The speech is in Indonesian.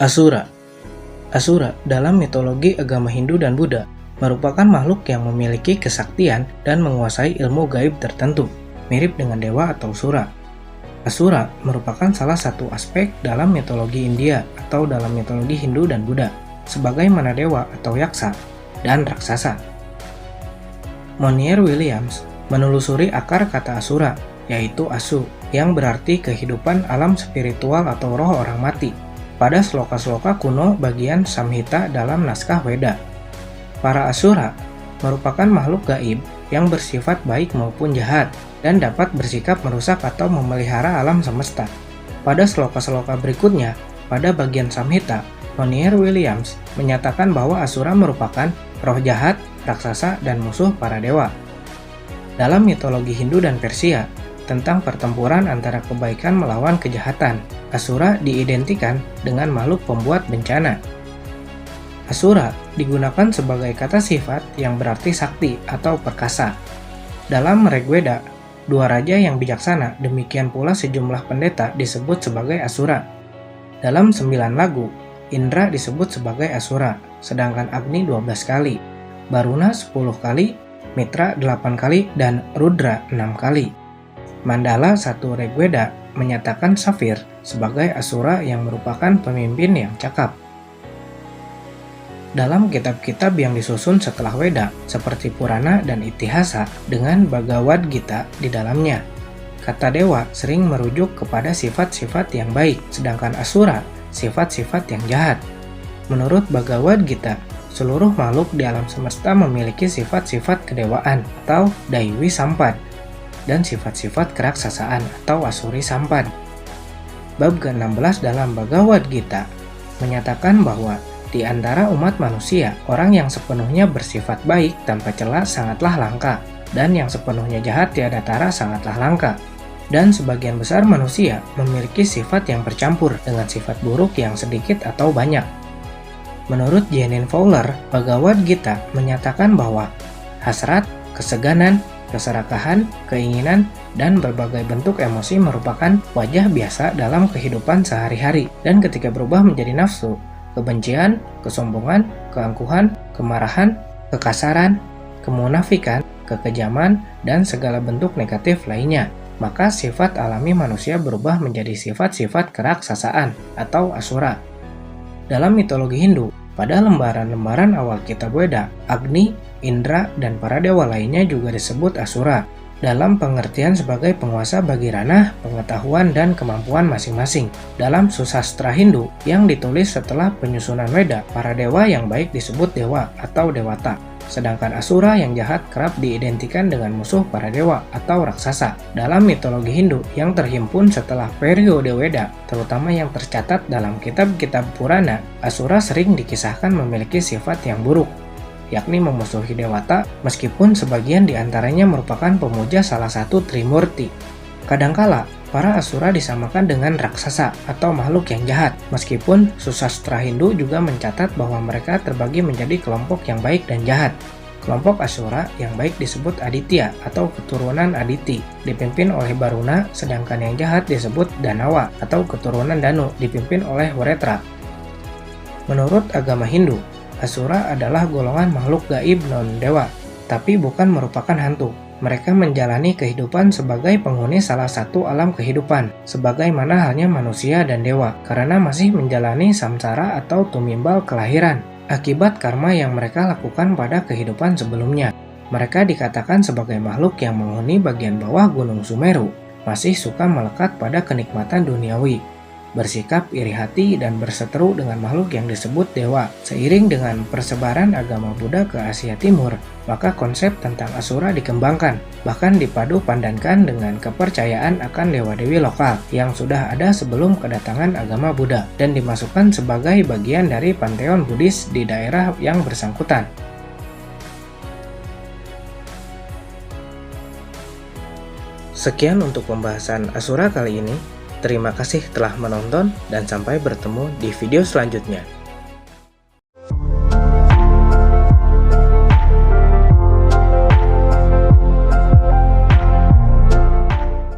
Asura. Asura dalam mitologi agama Hindu dan Buddha merupakan makhluk yang memiliki kesaktian dan menguasai ilmu gaib tertentu, mirip dengan dewa atau sura. Asura merupakan salah satu aspek dalam mitologi India atau dalam mitologi Hindu dan Buddha, sebagaimana dewa atau yaksa dan raksasa. Monier Williams menelusuri akar kata Asura, yaitu Asu, yang berarti kehidupan alam spiritual atau roh orang mati, pada sloka-sloka kuno bagian Samhita dalam naskah Weda. Para Asura merupakan makhluk gaib yang bersifat baik maupun jahat dan dapat bersikap merusak atau memelihara alam semesta. Pada sloka-sloka berikutnya, pada bagian Samhita, Monier Williams menyatakan bahwa Asura merupakan roh jahat, raksasa, dan musuh para dewa. Dalam mitologi Hindu dan Persia, tentang pertempuran antara kebaikan melawan kejahatan, Asura diidentikan dengan makhluk pembuat bencana. Asura digunakan sebagai kata sifat yang berarti sakti atau perkasa. Dalam Rigveda, dua raja yang bijaksana, demikian pula sejumlah pendeta disebut sebagai Asura. Dalam 9 lagu, Indra disebut sebagai Asura, sedangkan Agni 12 kali, Baruna 10 kali, Mitra 8 kali, dan Rudra 6 kali. Mandala 1 Rigveda menyatakan Safir sebagai Asura yang merupakan pemimpin yang cakap. Dalam kitab-kitab yang disusun setelah Weda, seperti Purana dan Itihasa dengan Bhagavad Gita di dalamnya, kata dewa sering merujuk kepada sifat-sifat yang baik, sedangkan Asura sifat-sifat yang jahat. Menurut Bhagavad Gita, seluruh makhluk di alam semesta memiliki sifat-sifat kedewaan atau Daiwi Sampan dan sifat-sifat keraksasaan atau Asuri Sampan. Bab ke-16 dalam Bhagavad Gita menyatakan bahwa di antara umat manusia, orang yang sepenuhnya bersifat baik tanpa celah sangatlah langka, dan yang sepenuhnya jahat tiada tara sangatlah langka. Dan sebagian besar manusia memiliki sifat yang bercampur dengan sifat buruk yang sedikit atau banyak. Menurut Jenin Fowler, Bhagavad Gita menyatakan bahwa hasrat, keseganan, keserakahan, keinginan, dan berbagai bentuk emosi merupakan wajah biasa dalam kehidupan sehari-hari, dan ketika berubah menjadi nafsu, kebencian, kesombongan, keangkuhan, kemarahan, kekasaran, kemunafikan, kekejaman, dan segala bentuk negatif lainnya, maka sifat alami manusia berubah menjadi sifat-sifat keraksasaan atau Asura. Dalam mitologi Hindu, pada lembaran-lembaran awal kitab Weda, Agni, Indra, dan para dewa lainnya juga disebut Asura, dalam pengertian sebagai penguasa bagi ranah, pengetahuan, dan kemampuan masing-masing. Dalam susastra Hindu yang ditulis setelah penyusunan Weda, para dewa yang baik disebut dewa atau dewata, sedangkan Asura yang jahat kerap diidentikan dengan musuh para dewa atau raksasa. Dalam mitologi Hindu yang terhimpun setelah periode Weda, terutama yang tercatat dalam kitab-kitab Purana, Asura sering dikisahkan memiliki sifat yang buruk, yakni memusuhi dewata, meskipun sebagian di antaranya merupakan pemuja salah satu Trimurti. Kadangkala, para Asura disamakan dengan raksasa atau makhluk yang jahat, meskipun susastra Hindu juga mencatat bahwa mereka terbagi menjadi kelompok yang baik dan jahat. Kelompok Asura yang baik disebut Aditya atau keturunan Aditi, dipimpin oleh Baruna, sedangkan yang jahat disebut Danawa atau keturunan Danu, dipimpin oleh Wretra. Menurut agama Hindu, Asura adalah golongan makhluk gaib non-dewa, tapi bukan merupakan hantu. Mereka menjalani kehidupan sebagai penghuni salah satu alam kehidupan, sebagaimana halnya manusia dan dewa, karena masih menjalani samsara atau tumimbal kelahiran, akibat karma yang mereka lakukan pada kehidupan sebelumnya. Mereka dikatakan sebagai makhluk yang menghuni bagian bawah Gunung Sumeru, masih suka melekat pada kenikmatan duniawi, bersikap iri hati, dan berseteru dengan makhluk yang disebut dewa. Seiring dengan persebaran agama Buddha ke Asia Timur, maka konsep tentang Asura dikembangkan, bahkan dipadu padankan dengan kepercayaan akan dewa-dewi lokal yang sudah ada sebelum kedatangan agama Buddha, dan dimasukkan sebagai bagian dari panteon Buddhis di daerah yang bersangkutan. Sekian untuk pembahasan Asura kali ini. Terima kasih telah menonton dan sampai bertemu di video selanjutnya.